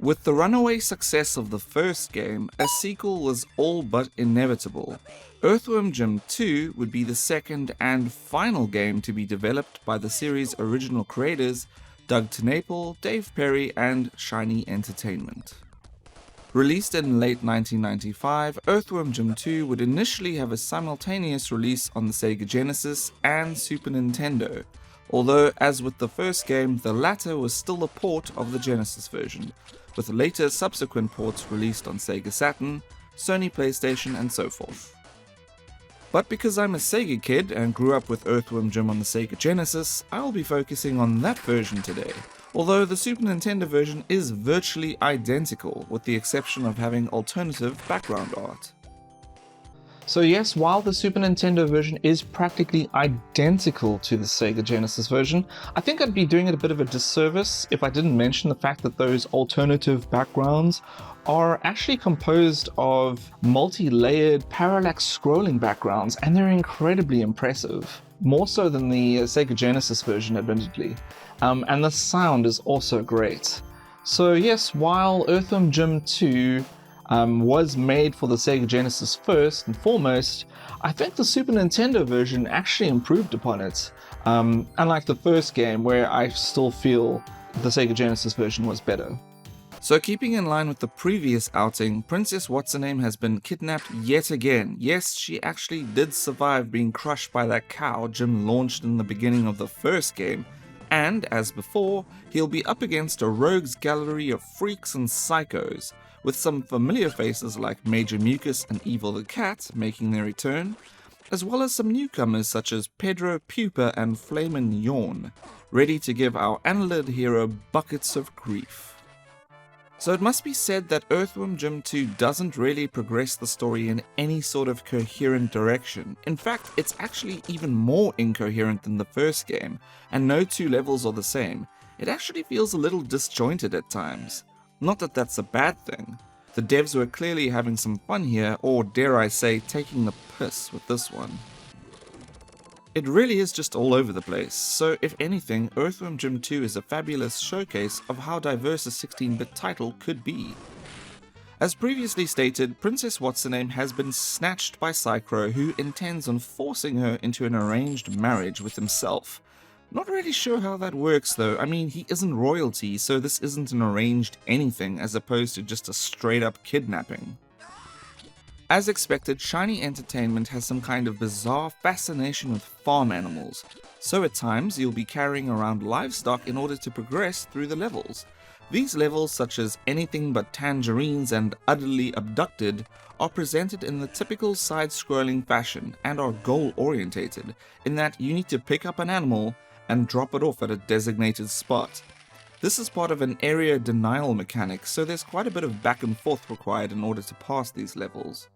With the runaway success of the first game, a sequel was all but inevitable. Earthworm Jim 2 would be the second and final game to be developed by the series' original creators, Doug TenNapel, Dave Perry, and Shiny Entertainment. Released in late 1995, Earthworm Jim 2 would initially have a simultaneous release on the Sega Genesis and Super Nintendo, although as with the first game, the latter was still a port of the Genesis version, with later subsequent ports released on Sega Saturn, Sony PlayStation, and so forth. But because I'm a Sega kid and grew up with Earthworm Jim on the Sega Genesis, I'll be focusing on that version today, although the Super Nintendo version is virtually identical, with the exception of having alternative background art. So yes, while the Super Nintendo version is practically identical to the Sega Genesis version, I think I'd be doing it a bit of a disservice if I didn't mention the fact that those alternative backgrounds are actually composed of multi-layered parallax scrolling backgrounds, and they're incredibly impressive. More so than the Sega Genesis version, admittedly. And the sound is also great. So yes, while Earthworm Jim 2 was made for the Sega Genesis first and foremost, I think the Super Nintendo version actually improved upon it, unlike the first game where I still feel the Sega Genesis version was better. So keeping in line with the previous outing, Princess What's-Her-Name has been kidnapped yet again. Yes, she actually did survive being crushed by that cow Jim launched in the beginning of the first game, and as before, he'll be up against a rogues gallery of freaks and psychos, with some familiar faces like Major Mucus and Evil the Cat making their return, as well as some newcomers such as Pedro Pupa and Flamin' Yawn, ready to give our annelid hero buckets of grief. So it must be said that Earthworm Jim 2 doesn't really progress the story in any sort of coherent direction. In fact, it's actually even more incoherent than the first game, and no two levels are the same. It actually feels a little disjointed at times. Not that that's a bad thing. The devs were clearly having some fun here, or dare I say, taking the piss with this one. It really is just all over the place, so if anything, Earthworm Jim 2 is a fabulous showcase of how diverse a 16-bit title could be. As previously stated, Princess What's-Her-Name has been snatched by Psychro, who intends on forcing her into an arranged marriage with himself. Not really sure how that works though. I mean, he isn't royalty, so this isn't an arranged anything as opposed to just a straight up kidnapping. As expected, Shiny Entertainment has some kind of bizarre fascination with farm animals, so at times you'll be carrying around livestock in order to progress through the levels. These levels, such as Anything But Tangerines and Utterly Abducted, are presented in the typical side-scrolling fashion and are goal-orientated, in that you need to pick up an animal and drop it off at a designated spot. This is part of an area denial mechanic, so there's quite a bit of back and forth required in order to pass these levels.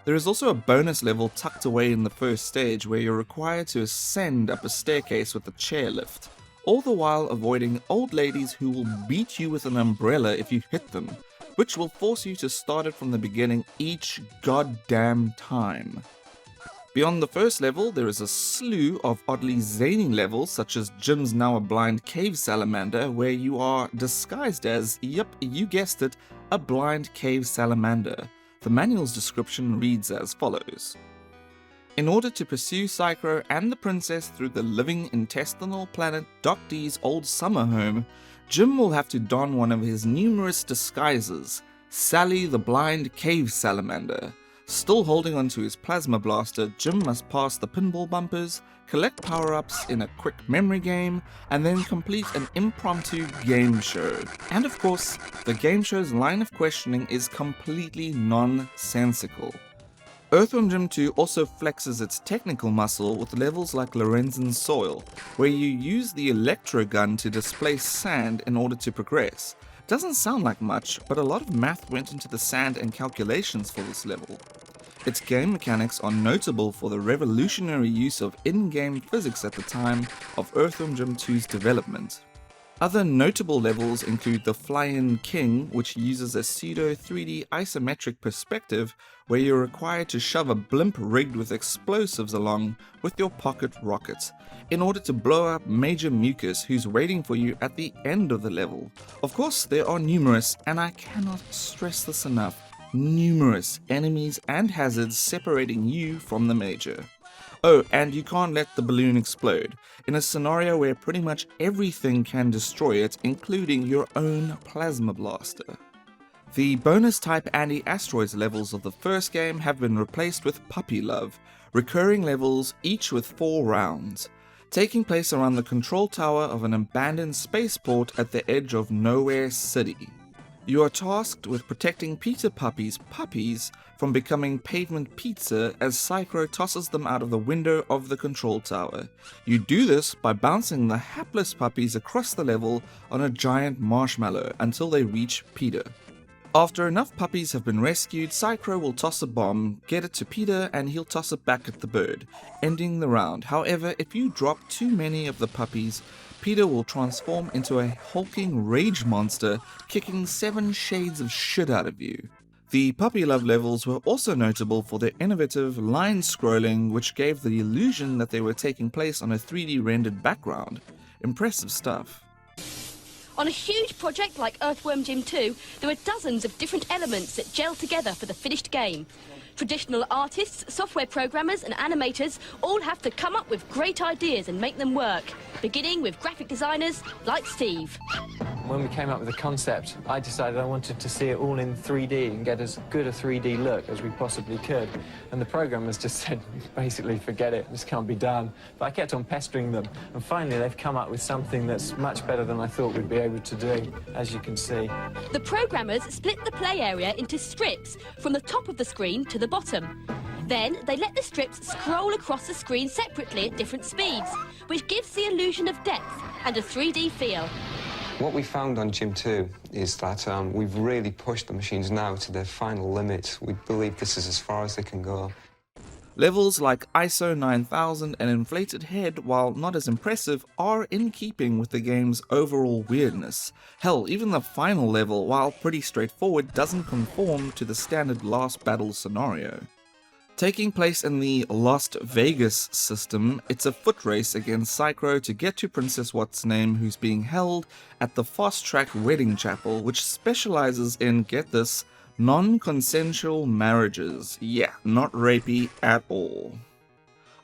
There is also a bonus level tucked away in the first stage where you're required to ascend up a staircase with a chairlift, all the while avoiding old ladies who will beat you with an umbrella if you hit them, which will force you to start it from the beginning each goddamn time. Beyond the first level, there is a slew of oddly zany levels such as Jim's Now a Blind Cave Salamander, where you are disguised as, yep, you guessed it, a blind cave salamander. The manual's description reads as follows. In order to pursue Psychro and the princess through the living intestinal planet Doc D's old summer home, Jim will have to don one of his numerous disguises, Sally the Blind Cave Salamander. Still holding onto his plasma blaster, Jim must pass the pinball bumpers, collect power-ups in a quick memory game, and then complete an impromptu game show. And of course, the game show's line of questioning is completely nonsensical. Earthworm Jim 2 also flexes its technical muscle with levels like Lorenzen's Soil, where you use the electro gun to displace sand in order to progress. Doesn't sound like much, but a lot of math went into the sand and calculations for this level. Its game mechanics are notable for the revolutionary use of in-game physics at the time of Earthworm Jim 2's development. Other notable levels include the Fly-In King, which uses a pseudo 3D isometric perspective where you're required to shove a blimp rigged with explosives along with your pocket rockets in order to blow up Major Mucus, who's waiting for you at the end of the level. Of course, there are numerous, and I cannot stress this enough, numerous enemies and hazards separating you from the Major. Oh, and you can't let the balloon explode, in a scenario where pretty much everything can destroy it, including your own plasma blaster. The bonus type anti-asteroids levels of the first game have been replaced with Puppy Love, recurring levels each with 4 rounds, taking place around the control tower of an abandoned spaceport at the edge of Nowhere City. You are tasked with protecting Peter Puppy's puppies from becoming pavement pizza as Psycho tosses them out of the window of the control tower. You do this by bouncing the hapless puppies across the level on a giant marshmallow until they reach Peter. After enough puppies have been rescued, Psycho will toss a bomb, get it to Peter, and he'll toss it back at the bird, ending the round. However, if you drop too many of the puppies, Peter will transform into a hulking rage monster, kicking 7 shades of shit out of you. The Puppy Love levels were also notable for their innovative line scrolling, which gave the illusion that they were taking place on a 3D rendered background. Impressive stuff. On a huge project like Earthworm Jim 2, there are dozens of different elements that gel together for the finished game. Traditional artists, software programmers and animators all have to come up with great ideas and make them work, beginning with graphic designers like Steve. When we came up with the concept, I decided I wanted to see it all in 3D and get as good a 3D look as we possibly could. And the programmers just said, basically, forget it, this can't be done. But I kept on pestering them, and finally they've come up with something that's much better than I thought we'd be able to do, as you can see. The programmers split the play area into strips from the top of the screen to the bottom. Then they let the strips scroll across the screen separately at different speeds, which gives the illusion of depth and a 3D feel. What we found on Jim 2 is that we've really pushed the machines now to their final limits. We believe this is as far as they can go. Levels like ISO 9000 and Inflated Head, while not as impressive, are in keeping with the game's overall weirdness. Hell, even the final level, while pretty straightforward, doesn't conform to the standard last battle scenario. Taking place in the Las Vegas system, it's a foot race against Psycho to get to Princess What's-Name, who's being held at the Fast Track Wedding Chapel, which specializes in, get this, non-consensual marriages. Yeah, not rapey at all.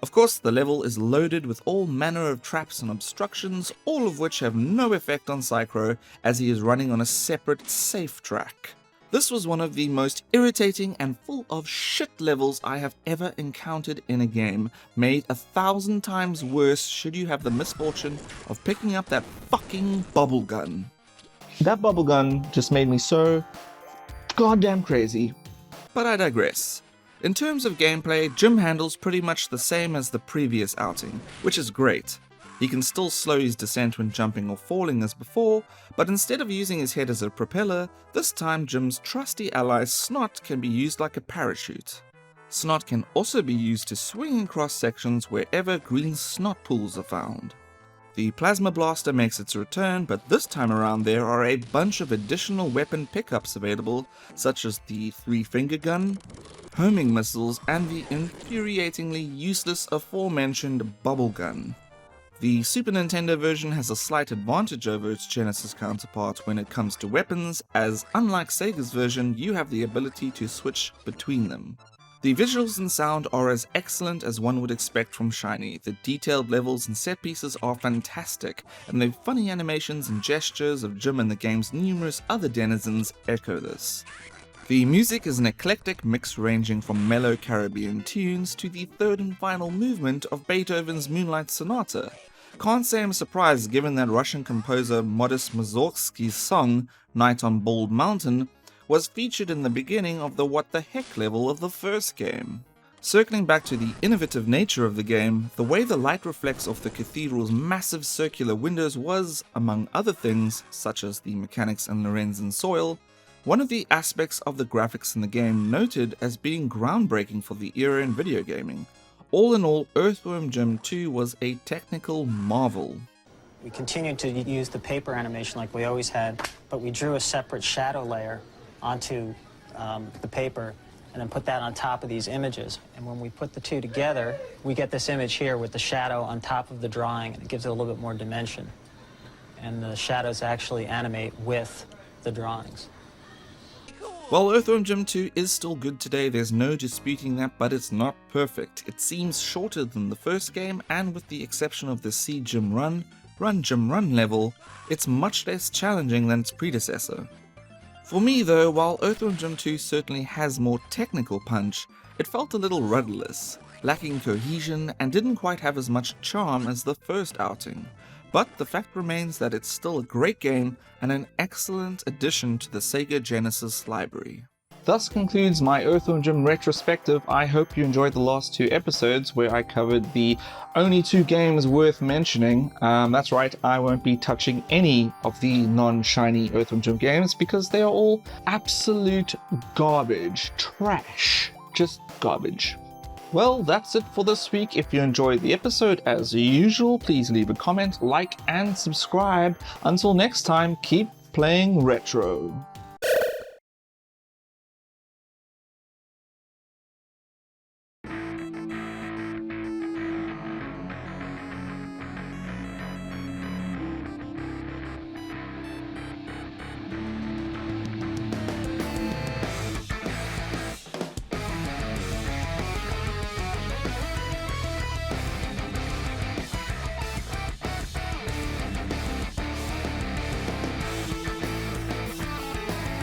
Of course, the level is loaded with all manner of traps and obstructions, all of which have no effect on Psycho as he is running on a separate safe track. This was one of the most irritating and full of shit levels I have ever encountered in a game, made 1,000 times worse should you have the misfortune of picking up that fucking bubble gun. That bubble gun just made me so goddamn crazy. But I digress. In terms of gameplay, Jim handles pretty much the same as the previous outing, which is great. He can still slow his descent when jumping or falling as before, but instead of using his head as a propeller, this time Jim's trusty ally Snot can be used like a parachute. Snot can also be used to swing across sections wherever green snot pools are found. The Plasma Blaster makes its return, but this time around there are a bunch of additional weapon pickups available, such as the 3-finger gun, homing missiles, and the infuriatingly useless aforementioned bubble gun. The Super Nintendo version has a slight advantage over its Genesis counterpart when it comes to weapons, as unlike Sega's version, you have the ability to switch between them. The visuals and sound are as excellent as one would expect from Shiny. The detailed levels and set pieces are fantastic, and the funny animations and gestures of Jim and the game's numerous other denizens echo this. The music is an eclectic mix ranging from mellow Caribbean tunes to the third and final movement of Beethoven's Moonlight Sonata. Can't say I'm surprised given that Russian composer Modest Mussorgsky's song, Night on Bald Mountain, was featured in the beginning of the What the Heck level of the first game. Circling back to the innovative nature of the game, the way the light reflects off the cathedral's massive circular windows was, among other things, such as the mechanics and Lorenzen soil, one of the aspects of the graphics in the game noted as being groundbreaking for the era in video gaming. All in all, Earthworm Jim 2 was a technical marvel. We continued to use the paper animation like we always had, but we drew a separate shadow layer onto the paper and then put that on top of these images. And when we put the two together, we get this image here with the shadow on top of the drawing, and it gives it a little bit more dimension. And the shadows actually animate with the drawings. While Earthworm Jim 2 is still good today, there's no disputing that, but it's not perfect. It seems shorter than the first game, and with the exception of the See Jim Run, Run Jim Run level, it's much less challenging than its predecessor. For me though, while Earthworm Jim 2 certainly has more technical punch, it felt a little rudderless, lacking cohesion, and didn't quite have as much charm as the first outing. But the fact remains that it's still a great game and an excellent addition to the Sega Genesis library. Thus concludes my Earthworm Jim retrospective. I hope you enjoyed the last 2 episodes where I covered the only 2 games worth mentioning. That's right, I won't be touching any of the non-shiny Earthworm Jim games because they are all absolute garbage. Trash. Just garbage. Well, that's it for this week. If you enjoyed the episode, as usual, please leave a comment, like, and subscribe. Until next time, keep playing retro.